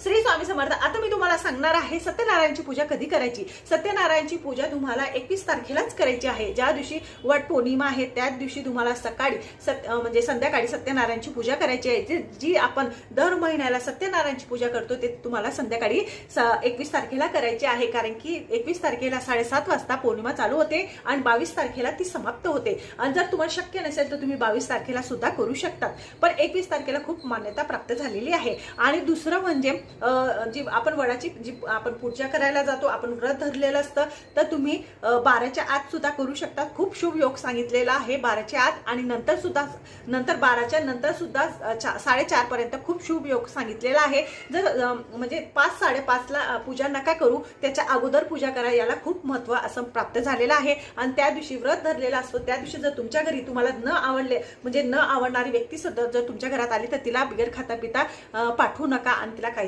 श्री स्वामी समर्थ. आता मी तुम्हाला सांगणार आहे सत्यनारायणची पूजा कधी करायची. सत्यनारायणची पूजा तुम्हाला 21 तारखेलाच करायची आहे. ज्या दिवशी वट पौर्णिमा आहे त्याच दिवशी तुम्हाला सकाळी म्हणजे संध्याकाळी सत्यनारायणची पूजा करायची आहे. जी आपण दर महिन्याला सत्यनारायणची पूजा करतो ते तुम्हाला संध्याकाळी 21 तारखेला करायची आहे. कारण की 21 तारखेला 7:30 वाजता पौर्णिमा चालू होते आणि 22 तारखेला ती समाप्त होते. आणि जर तुम्हाला शक्य नसेल तर तुम्ही 22 तारखेला सुद्धा करू शकतात. पण 21 तारखेला खूप मान्यता प्राप्त झालेली आहे. आणि दुसरं म्हणजे जी आपण वडाची जी आपण पूजा करायला जातो, आपण व्रत धरलेलं असतं, तर तुम्ही 12च्या आत सुद्धा करू शकता. खूप शुभ योग सांगितलेला आहे 12च्या आत. आणि नंतर 12च्या नंतर सुद्धा 4:30 पर्यंत खूप शुभ योग सांगितलेला आहे. जर म्हणजे 5-5:30ला पूजा नका करू, त्याच्या अगोदर पूजा करा. याला खूप महत्त्व असं प्राप्त झालेलं आहे. आणि त्या दिवशी व्रत धरलेला असतो. त्या दिवशी जर तुमच्या घरी तुम्हाला न आवडले म्हणजे न आवडणारी व्यक्ती सुद्धा जर तुमच्या घरात आली तर तिला बिगर खाता पिता पाठवू नका आणि तिला काही